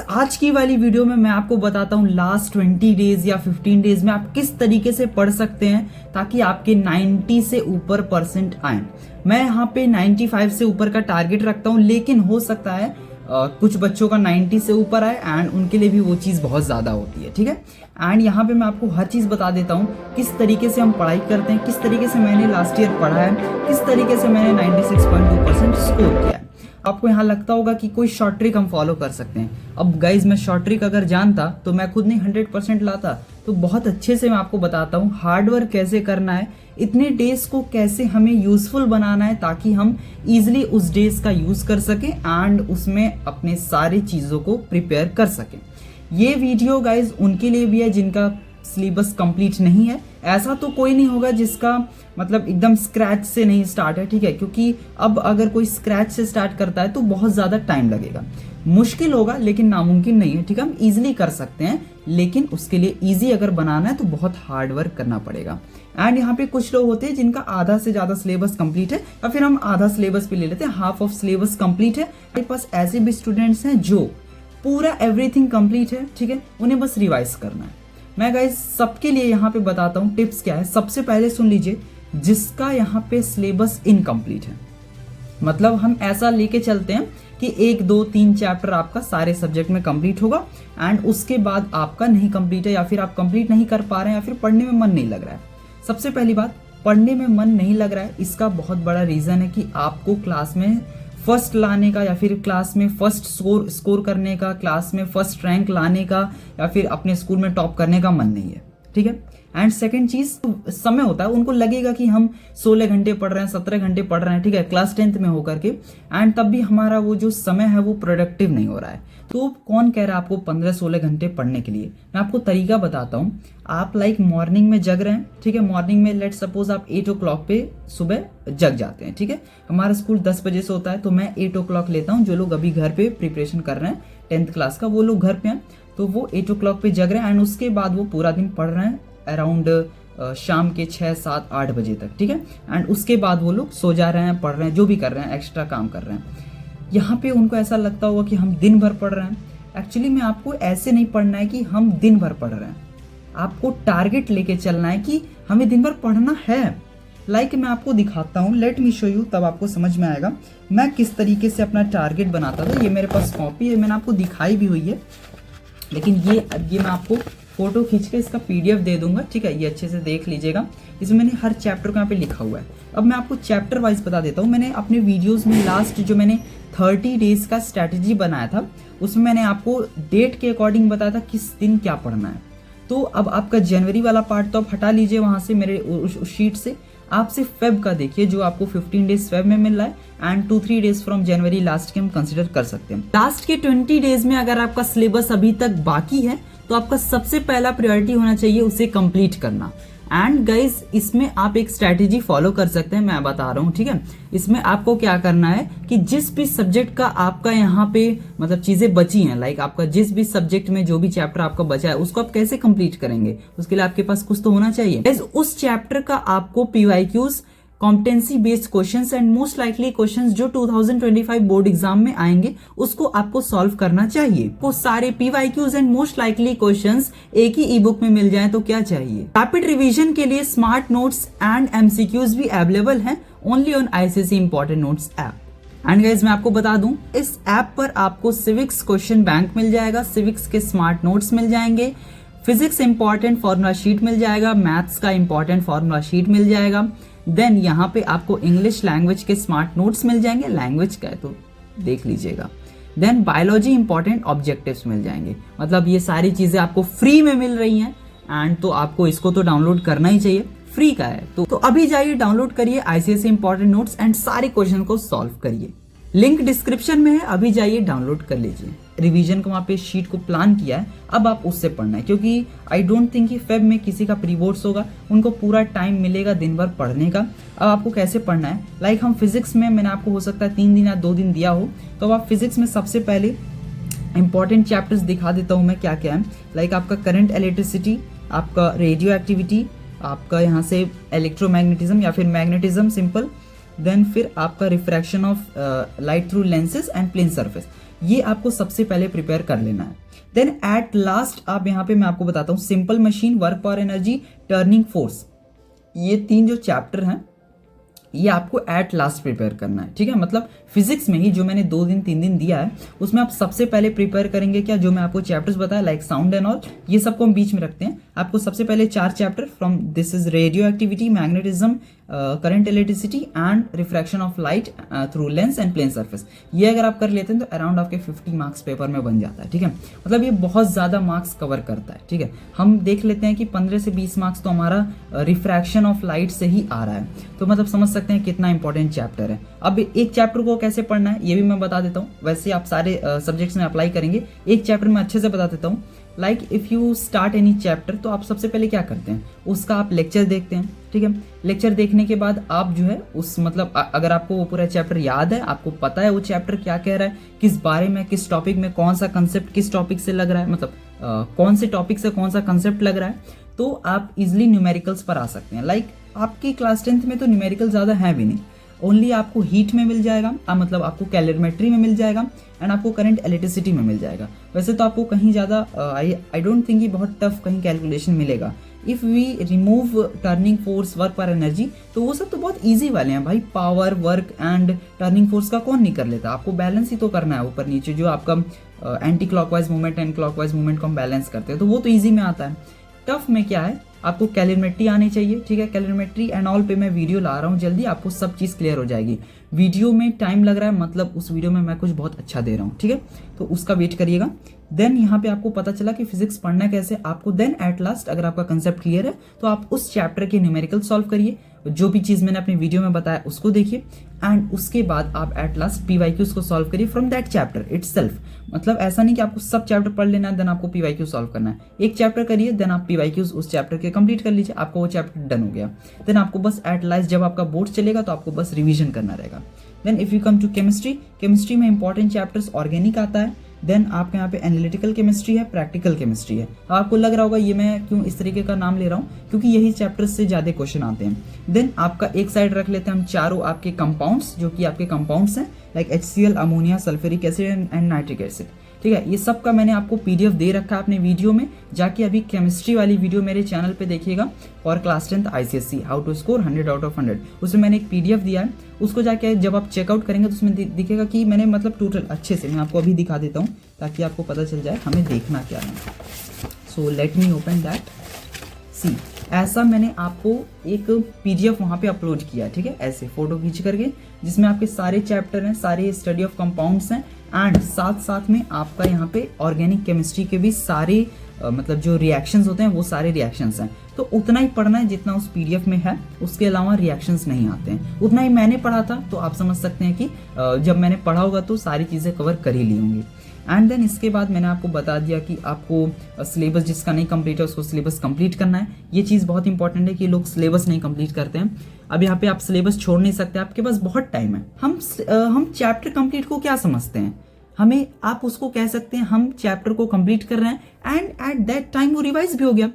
आज की वाली वीडियो में मैं आपको बताता हूँ लास्ट 20 डेज या 15 डेज में आप किस तरीके से पढ़ सकते हैं ताकि आपके 90 से ऊपर परसेंट आए। मैं यहाँ पे 95 से ऊपर का टारगेट रखता हूँ, लेकिन हो सकता है कुछ बच्चों का 90 से ऊपर आए एंड उनके लिए भी वो चीज़ बहुत ज़्यादा होती है। ठीक है, एंड यहाँ पे मैं आपको हर चीज़ बता देता हूँ किस तरीके से हम पढ़ाई करते हैं, किस तरीके से मैंने लास्ट ईयर पढ़ा है, किस तरीके से मैंने 96.2% स्कोर किया है। आपको यहाँ लगता होगा कि कोई शॉर्ट ट्रिक हम फॉलो कर सकते हैं। अब गाइज मैं शॉर्ट ट्रिक अगर जानता तो मैं खुद नहीं 100% लाता, तो बहुत अच्छे से मैं आपको बताता हूँ हार्ड वर्क कैसे करना है, इतने डेज को कैसे हमें यूजफुल बनाना है ताकि हम इजिली उस डेज का यूज कर सकें एंड उसमें अपने सारी चीज़ों को प्रिपेयर कर सकें। ये वीडियो गाइज उनके लिए भी है जिनका सिलेबस कंप्लीट नहीं है। ऐसा तो कोई नहीं होगा जिसका मतलब एकदम स्क्रैच से नहीं स्टार्ट है, ठीक है, क्योंकि अब अगर कोई स्क्रैच से स्टार्ट करता है तो बहुत ज़्यादा टाइम लगेगा, मुश्किल होगा लेकिन नामुमकिन नहीं है। ठीक है, हम इजीली कर सकते हैं, लेकिन उसके लिए इजी अगर बनाना है तो बहुत हार्ड वर्क करना पड़ेगा। एंड यहाँ पे कुछ लोग होते हैं जिनका आधा से ज़्यादा सिलेबस कंप्लीट है, या फिर हम आधा सिलेबस पे ले लेते हैं, हाफ ऑफ सिलेबस कंप्लीट है। हमारे पास ऐसे भी स्टूडेंट्स हैं जो पूरा एवरीथिंग कंप्लीट है, ठीक है, उन्हें बस रिवाइज करना है। मैं गाइस सबके लिए यहाँ पे बताता हूँ टिप्स क्या है। सबसे पहले सुन लीजिए, जिसका यहाँ पे सिलेबस इनकम्प्लीट है, मतलब हम ऐसा लेके चलते हैं कि 1 2 3 चैप्टर आपका सारे सब्जेक्ट में कंप्लीट होगा एंड उसके बाद आपका नहीं कंप्लीट है, या फिर आप कंप्लीट नहीं कर पा रहे हैं, या फिर पढ़ने में मन नहीं लग रहा है। सबसे पहली बात, पढ़ने में मन नहीं लग रहा है, इसका बहुत बड़ा रीजन है कि आपको क्लास में फर्स्ट लाने का, या फिर क्लास में फर्स्ट स्कोर करने का, क्लास में फर्स्ट रैंक लाने का, या फिर अपने स्कूल में टॉप करने का मन नहीं है। ठीक है, एंड सेकंड चीज समय होता है, उनको लगेगा कि हम 16 घंटे पढ़ रहे हैं, 17 घंटे पढ़ रहे हैं, ठीक है, क्लास 10th में होकर के, एंड तब भी हमारा वो जो समय है वो प्रोडक्टिव नहीं हो रहा है। तो कौन कह रहा है आपको 15-16 घंटे पढ़ने के लिए? मैं आपको तरीका बताता हूँ। आप लाइक मॉर्निंग में जग रहे हैं, ठीक है, मॉर्निंग में लेट सपोज आप 8 o'clock पे सुबह जग जाते हैं, ठीक है, हमारा स्कूल 10 बजे से होता है, तो मैं 8 o'clock लेता हूँ। जो लोग अभी घर पे प्रिपरेशन कर रहे हैं 10th क्लास का, वो लोग घर पे हैं, तो वो 8 o'clock पे जग रहे हैं एंड उसके बाद वो पूरा दिन पढ़ रहे हैं अराउंड शाम के 6 7 8 बजे तक, ठीक है, एंड उसके बाद वो लोग सो जा रहे हैं, पढ़ रहे हैं, जो भी कर रहे हैं, एक्स्ट्रा काम कर रहे हैं। यहाँ पे उनको ऐसा लगता होगा कि हम दिन भर पढ़ रहे हैं। एक्चुअली में आपको ऐसे नहीं पढ़ना है कि हम दिन भर पढ़ रहे हैं, आपको टारगेट लेके चलना है कि हमें दिन भर पढ़ना है। लाइक मैं आपको दिखाता हूँ, लेट मी शो यू, तब आपको समझ में आएगा मैं किस तरीके से अपना टारगेट बनाता था। ये मेरे पास कॉपी है, मैंने आपको दिखाई भी हुई है, लेकिन ये मैं आपको फोटो खींच के इसका PDF दे दूंगा, ठीक है, ये अच्छे से देख लीजिएगा। इसमें मैंने हर चैप्टर को यहाँ पे लिखा हुआ है। अब मैं आपको चैप्टर वाइज बता देता हूँ। मैंने अपने वीडियोस में लास्ट जो मैंने 30 डेज का स्ट्रैटेजी बनाया था, उसमें मैंने आपको डेट के अकॉर्डिंग बताया था किस दिन क्या पढ़ना है। तो अब आपका जनवरी वाला पार्ट तो आप हटा लीजिए वहां से, मेरे उस शीट से। आप सिर्फ फेब का देखिए, जो आपको 15 डेज फेब में मिल रहा है and 2-3 days from January last के हम कंसिडर कर सकते हैं। लास्ट के 20 डेज में अगर आपका सिलेबस अभी तक बाकी है तो आपका सबसे पहला प्रायोरिटी होना चाहिए उसे कंप्लीट करना। एंड गाइज इसमें आप एक स्ट्रैटेजी फॉलो कर सकते हैं, मैं बता रहा हूँ, ठीक है। इसमें आपको क्या करना है कि जिस भी सब्जेक्ट का आपका यहाँ पे मतलब चीजें बची हैं, लाइक आपका जिस भी सब्जेक्ट में जो भी चैप्टर आपका बचा है उसको आप कैसे कंप्लीट करेंगे, उसके लिए आपके पास कुछ तो होना चाहिए। गाइज उस चैप्टर का आपको PYQs, competency based questions and most likely questions जो 2025 बोर्ड एग्जाम में आएंगे उसको आपको सॉल्व करना चाहिए। वो सारे PYQs and most likely questions एक ही ई बुक में मिल जाएं तो क्या चाहिए। रैपिड रिवीजन के लिए स्मार्ट नोट्स एंड MCQs भी अवेलेबल हैं only on ICSE important notes app. And guys मैं आपको बता दूं, इस ऐप पर आपको सिविक्स क्वेश्चन बैंक मिल जाएगा, सिविक्स के स्मार्ट नोट्स मिल जाएंगे, फिजिक्स इंपॉर्टेंट फॉर्मूला शीट मिल जाएगा, मैथ्स का इंपॉर्टेंट फॉर्मूला शीट मिल जाएगा, देन यहाँ पे आपको इंग्लिश लैंग्वेज के स्मार्ट नोट्स मिल जाएंगे, लैंग्वेज का है तो देख लीजिएगा, देन बायोलॉजी इंपॉर्टेंट ऑब्जेक्टिव्स मिल जाएंगे। मतलब ये सारी चीजें आपको फ्री में मिल रही हैं एंड तो आपको इसको तो डाउनलोड करना ही चाहिए, फ्री का है तो अभी जाइए डाउनलोड करिए ICSE इंपॉर्टेंट नोट्स एंड सारे क्वेश्चन को सॉल्व करिए। लिंक डिस्क्रिप्शन में है, अभी जाइए डाउनलोड कर लीजिए। रिवीजन को वहाँ पे शीट को प्लान किया है, अब आप उससे पढ़ना है, क्योंकि आई डोंट थिंक कि फेब में किसी का प्री बोर्ड्स होगा, उनको पूरा टाइम मिलेगा दिन भर पढ़ने का। अब आपको कैसे पढ़ना है, लाइक हम फिजिक्स में मैंने आपको हो सकता है 3 दिन या 2 दिन दिया हो, तो अब आप फिजिक्स में सबसे पहले इंपॉर्टेंट चैप्टर्स दिखा देता हूँ मैं क्या क्या है। लाइक आपका करंट इलेक्ट्रिसिटी, आपका रेडियो एक्टिविटी, आपका यहाँ से इलेक्ट्रोमैग्नेटिज्म या फिर मैग्नेटिज्म सिंपल, देन फिर आपका refraction of light through lenses and plane surface, ये आपको सबसे पहले प्रिपेयर कर लेना है। देन एट लास्ट आप यहाँ पे मैं आपको बताता हूँ simple machine, work power energy, turning force, ये 3 जो चैप्टर हैं ये आपको एट लास्ट प्रिपेयर करना है, ठीक है। मतलब फिजिक्स में ही जो मैंने 2 दिन 3 दिन दिया है उसमें आप सबसे पहले प्रिपेयर करेंगे क्या, जो मैं आपको चैप्टर्स बताया लाइक साउंड एंड ऑल, ये सबको हम बीच में रखते हैं। आपको सबसे पहले 4 chapter from this is radioactivity, magnetism, current, electricity and refraction of light through lens and plane surface, ये अगर आप कर लेते हैं तो अराउंड आपके 50 मार्क्स पेपर में बन जाता है, ठीक है। मतलब ये बहुत ज़्यादा मार्क्स कवर करता है, ठीक है। हम देख लेते हैं कि 15 से 20 मार्क्स तो हमारा रिफ्रैक्शन ऑफ लाइट से ही आ रहा है, तो मतलब समझ सकते हैं कितना इंपॉर्टेंट चैप्टर है। अब एक चैप्टर को कैसे पढ़ना है ये भी मैं बता देता हूँ, वैसे आप सारे सब्जेक्ट्स में अप्लाई करेंगे, एक चैप्टर में अच्छे से बता देता हूँ। Like if you start any chapter तो आप सबसे पहले क्या करते हैं, उसका आप लेक्चर देखते हैं, ठीक है। लेक्चर देखने के बाद आप जो है उस मतलब अगर आपको वो पूरा चैप्टर याद है, आपको पता है वो चैप्टर क्या कह रहा है, किस बारे में, किस टॉपिक में, कौन सा कंसेप्ट किस टॉपिक से लग रहा है, मतलब कौन से टॉपिक से कौन सा कंसेप्ट लग रहा है, तो आप इजिली न्यूमेरिकल्स पर आ सकते हैं। लाइक आपकी क्लास 10th में तो न्यूमेरिकल ज़्यादा है भी नहीं, ओनली आपको हीट में मिल जाएगा, मतलब आपको कैलोरीमेट्री में मिल जाएगा एंड आपको करंट इलेक्ट्रिसिटी में मिल जाएगा। वैसे तो आपको कहीं ज़्यादा आई डोंट थिंक ये बहुत टफ कहीं कैलकुलेशन मिलेगा। If we remove turning force, work power energy, तो वो सब तो बहुत ईजी वाले हैं भाई। Power, work and turning force का कौन नहीं कर लेता, आपको बैलेंस ही तो करना है ऊपर नीचे, जो आपका anti clockwise movement and clockwise movement को हम बैलेंस करते हैं, तो वो तो ईजी में आता है। टफ में क्या है, आपको कैलोरीमेट्री आनी चाहिए, ठीक है। कैलोरीमेट्री एंड ऑल पे मैं वीडियो ला रहा हूँ जल्दी, आपको सब चीज़ क्लियर हो जाएगी। वीडियो में टाइम लग रहा है, मतलब उस वीडियो में मैं कुछ बहुत अच्छा दे रहा हूँ, ठीक है, तो उसका वेट करिएगा। देन यहाँ पे आपको पता चला कि फिजिक्स पढ़ना कैसे आपको। देन एट लास्ट अगर आपका कंसेप्ट क्लियर है तो आप उस चैप्टर के न्यूमेरिकल सॉल्व करिए, जो भी चीज़ मैंने अपने वीडियो में बताया उसको देखिए, एंड उसके बाद आप एट लास्ट PYQs को सॉल्व करिए फ्रॉम दैट चैप्टर इटसेल्फ। मतलब ऐसा नहीं कि आपको सब चैप्टर पढ़ लेना है देन आपको PYQ सॉल्व करना है, एक चैप्टर करिए देन आप PYQs उस चैप्टर के कंप्लीट कर लीजिए, आपको वो चैप्टर डन हो गया। देन आपको बस एट लास्ट जब आपका बोर्ड चलेगा तो आपको बस रिवीजन करना रहेगा। Then if you come to chemistry, chemistry में इंपॉर्टेंट चैप्टर्स ऑर्गेनिक आता है, देन आपके यहाँ पे एनालिटिकल केमिस्ट्री है, प्रैक्टिकल केमिस्ट्री है। आपको लग रहा होगा ये मैं क्यों इस तरीके का नाम ले रहा हूँ, क्योंकि यही चैप्टर्स से ज़्यादा क्वेश्चन आते हैं। देन आपका एक साइड रख लेते हैं हम चारों आपके कंपाउंड्स, जो कि आपके कंपाउंड्स हैं like HCl, ammonia, sulphuric acid and nitric acid, ठीक है। ये सब का मैंने आपको PDF दे रखा है अपने वीडियो में, जाके अभी केमिस्ट्री वाली वीडियो मेरे चैनल पे देखिएगा, और class 10th ICSE how to score 100 out of 100, उसमें मैंने एक PDF दिया है, उसको जाके जब आप चेकआउट करेंगे तो उसमें दिखेगा कि मैंने मतलब टोटल अच्छे से मैं आपको अभी दिखा देता हूँ ताकि आपको पता चल जाए हमें देखना क्या है। So let me open that, see ऐसा मैंने आपको एक PDF वहाँ पे अपलोड किया, ठीक है, ऐसे फोटो खींच करके, जिसमें आपके सारे चैप्टर हैं, सारे स्टडी ऑफ कंपाउंड्स हैं, एंड साथ साथ में आपका यहाँ पे ऑर्गेनिक केमिस्ट्री के भी सारे मतलब जो रिएक्शंस होते हैं वो सारे रिएक्शंस हैं। तो उतना ही पढ़ना है जितना उस PDF में है, उसके अलावा रिएक्शंस नहीं आते हैं। उतना ही मैंने पढ़ा था, तो आप समझ सकते हैं कि जब मैंने पढ़ा होगा तो सारी चीज़ें कवर कर ही ली होंगी। एंड देन इसके बाद मैंने आपको बता दिया कि आपको सिलेबस जिसका नहीं कंप्लीट है उसको सिलेबस कंप्लीट करना है। ये चीज़ बहुत इंपॉर्टेंट है कि लोग सिलेबस नहीं कंप्लीट करते हैं। अब यहाँ पे आप सिलेबस छोड़ नहीं सकते, आपके पास बहुत टाइम है। हम चैप्टर कंप्लीट को क्या समझते हैं, हमें आप उसको कह सकते हैं हम चैप्टर को कंप्लीट कर रहे हैं एंड एट दैट टाइम वो रिवाइज भी हो गया।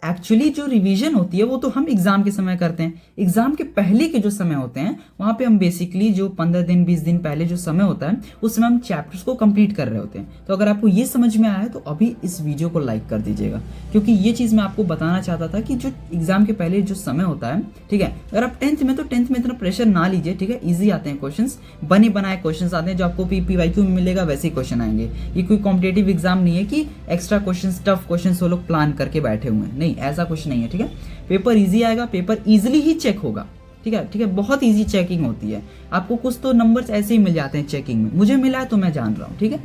एक्चुअली जो रिवीजन होती है वो तो हम एग्जाम के समय करते हैं। एग्जाम के पहले के जो समय होते हैं वहाँ पे हम बेसिकली जो 15 दिन 20 दिन पहले जो समय होता है उस समय हम चैप्टर्स को कंप्लीट कर रहे होते हैं। तो अगर आपको ये समझ में आया है तो अभी इस वीडियो को लाइक कर दीजिएगा, क्योंकि ये चीज़ मैं आपको बताना चाहता था कि जो एग्जाम के पहले जो समय होता है, ठीक है, अगर आप 10th में तो 10th में इतना प्रेशर ना लीजिए, ठीक है, ईजी आते हैं क्वेश्चन, बने बनाए क्वेश्चन आते हैं, जो आपको PYQ में मिलेगा वैसे ही क्वेश्चन आएंगे। ये कोई कॉम्पिटेटिव एग्जाम नहीं है कि एक्स्ट्रा क्वेश्चन टफ क्वेश्चन वो लोग प्लान करके बैठे हुए हैं, नहीं, ऐसा कुछ नहीं है, ठीक है। पेपर इजी आएगा, पेपर इजीली ही चेक होगा, ठीक है, ठीक है, बहुत इजी चेकिंग होती है। आपको कुछ तो नंबर्स ऐसे ही मिल जाते हैं चेकिंग में, मुझे मिला है तो मैं जान रहा हूँ, ठीक है।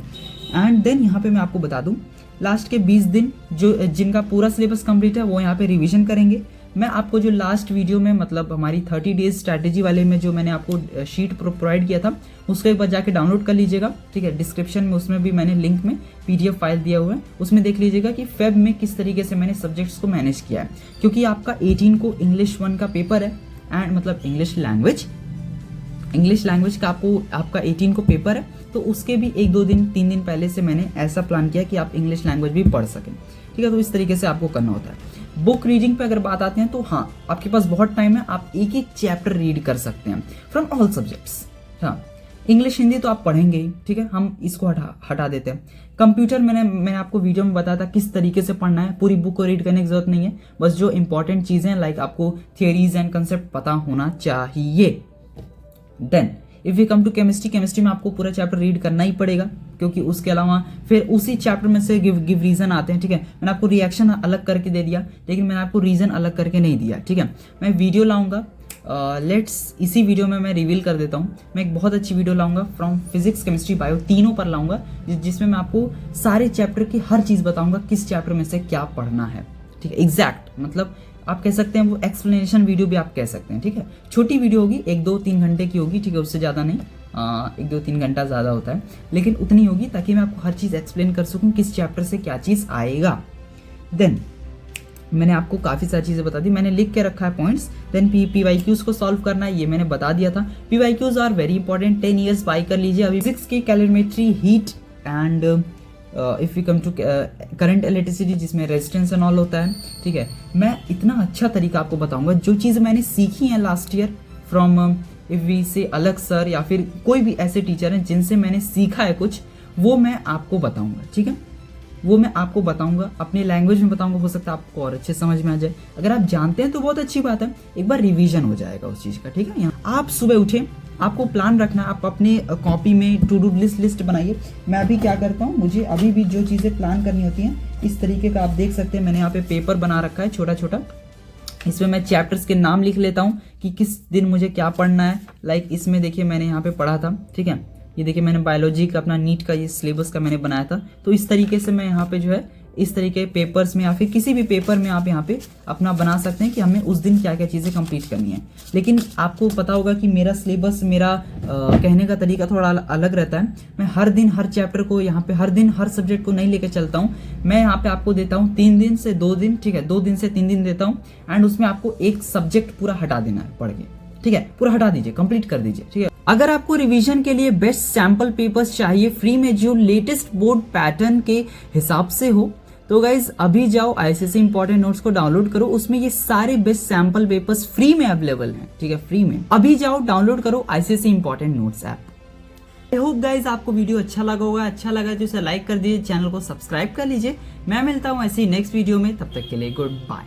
एंड देन यहाँ पे मैं आपको बता दूँ लास्ट के 20 दिन जो जिनका पूरा सिलेबस कंप्लीट है वो यहाँ पे रिवीजन करेंगे। मैं आपको जो लास्ट वीडियो में मतलब हमारी 30 डेज स्ट्रैटेजी वाले में जो मैंने आपको शीट प्रोवाइड किया था उसको एक बार जाके डाउनलोड कर लीजिएगा, ठीक है। डिस्क्रिप्शन में उसमें भी मैंने लिंक में PDF फाइल दिया हुआ है, उसमें देख लीजिएगा कि फेब में किस तरीके से मैंने सब्जेक्ट्स को मैनेज किया है। क्योंकि आपका 18 को इंग्लिश 1 का पेपर है एंड मतलब इंग्लिश लैंग्वेज का आपका 18 को पेपर है, तो उसके भी 1-2 दिन 3 दिन पहले से मैंने ऐसा प्लान किया कि आप इंग्लिश लैंग्वेज भी पढ़ सकें, ठीक है। तो इस तरीके से आपको करना होता है। बुक रीडिंग पे अगर बात आते हैं तो हाँ, आपके पास बहुत टाइम है, आप एक एक चैप्टर रीड कर सकते हैं फ्रॉम ऑल सब्जेक्ट्स। हाँ, इंग्लिश हिंदी तो आप पढ़ेंगे ही, ठीक है, हम इसको हटा देते हैं। कंप्यूटर मैंने आपको वीडियो में बताया था किस तरीके से पढ़ना है, पूरी बुक को रीड करने की जरूरत नहीं है, बस जो इंपॉर्टेंट चीजें हैं लाइक आपको थियरीज एंड कंसेप्ट पता होना चाहिए। Then if you come to chemistry में आपको पूरा चैप्टर रीड करना ही पड़ेगा, क्योंकि उसके अलावा फिर उसी चैप्टर में से गिव रीजन आते हैं, ठीक है। मैंने आपको रिएक्शन अलग करके दे दिया, लेकिन मैंने आपको रीजन अलग करके नहीं दिया, ठीक है। मैं वीडियो लाऊंगा, लेट्स इसी वीडियो में मैं रिवील कर देता हूँ, मैं एक बहुत अच्छी वीडियो लाऊंगा फ्रॉम फिजिक्स केमिस्ट्री बायो तीनों पर लाऊंगा, जिसमें मैं आपको सारे चैप्टर की हर चीज बताऊंगा, किस चैप्टर में से क्या पढ़ना है, ठीक है। एग्जैक्ट मतलब आप कह सकते हैं वो एक्सप्लेनेशन वीडियो भी आप कह सकते हैं, ठीक है। छोटी वीडियो होगी, 1-2-3 घंटे की होगी, ठीक है, उससे ज़्यादा नहीं, 1-2-3 घंटा ज़्यादा होता है, लेकिन उतनी होगी ताकि मैं आपको हर चीज़ एक्सप्लेन कर सकूँ किस चैप्टर से क्या चीज़ आएगा। देन मैंने आपको काफ़ी सारी चीज़ें बता दी, मैंने लिख के रखा है पॉइंट्स। देन PYQs को सॉल्व करना है, ये मैंने बता दिया था। PYQs are very important, 10 years buy कर लीजिए अभी। फिजिक्स की calorimetry, heat and if you come to current electricity, जिसमें रेजिस्टेंस एंड ऑल होता है, ठीक है। मैं इतना अच्छा तरीका आपको बताऊंगा, जो चीज़ मैंने सीखी है last year from if we से अलग सर या फिर कोई भी ऐसे टीचर हैं जिनसे मैंने सीखा है कुछ, वो मैं आपको बताऊंगा, ठीक है। वो मैं आपको बताऊंगा, अपनी लैंग्वेज में बताऊंगा, हो सकता है आपको और अच्छे समझ में आ जाए। अगर आप जानते हैं तो बहुत अच्छी बात है, एक बार रिवीजन हो जाएगा उस चीज़ का, ठीक है। यहाँ आप सुबह उठे, आपको प्लान रखना है, आप अपने कॉपी में टू डू लिस्ट बनाइए। मैं अभी क्या करता हूँ, मुझे अभी भी जो चीज़ें प्लान करनी होती हैं, इस तरीके का आप देख सकते हैं, मैंने यहाँ पे पेपर बना रखा है छोटा छोटा, इसमें मैं चैप्टर्स के नाम लिख लेता हूँ कि किस दिन मुझे क्या पढ़ना है। लाइक इसमें देखिए मैंने यहाँ पे पढ़ा था, ठीक है, ये देखिए मैंने बायोलॉजी का अपना नीट का ये सिलेबस का मैंने बनाया था। तो इस तरीके से मैं यहाँ पे जो है इस तरीके पेपर्स में या फिर किसी भी पेपर में आप यहाँ पे अपना बना सकते हैं कि हमें उस दिन क्या क्या चीज़ें कंप्लीट करनी है। लेकिन आपको पता होगा कि मेरा सिलेबस, मेरा कहने का तरीका थोड़ा अलग रहता है। मैं हर दिन हर चैप्टर को यहाँ पे हर दिन हर सब्जेक्ट को नहीं लेकर चलता हूँ। मैं यहाँ पे आपको देता हूँ 3 दिन से 2 दिन, ठीक है, 2 दिन से 3 दिन देता हूँ, एंड उसमें आपको एक सब्जेक्ट पूरा हटा देना है पढ़ के, ठीक है, पूरा हटा दीजिए, कंप्लीट कर दीजिए, ठीक है। अगर आपको रिवीजन के लिए बेस्ट सैंपल पेपर्स चाहिए फ्री में, जो लेटेस्ट बोर्ड पैटर्न के हिसाब से हो, तो गाइज अभी जाओ ICSE इंपॉर्टेंट नोट्स को डाउनलोड करो, उसमें ये सारे बेस्ट सैंपल पेपर्स फ्री में अवेलेबल हैं, ठीक है, फ्री में। अभी जाओ डाउनलोड करो ICSE important notes app. I hope guys आपको वीडियो अच्छा लगा होगा, अच्छा लगा तो इसे लाइक कर दीजिए, चैनल को सब्सक्राइब कर लीजिए। मैं मिलता हूँ ऐसे ही नेक्स्ट वीडियो में, तब तक के लिए गुड बाय।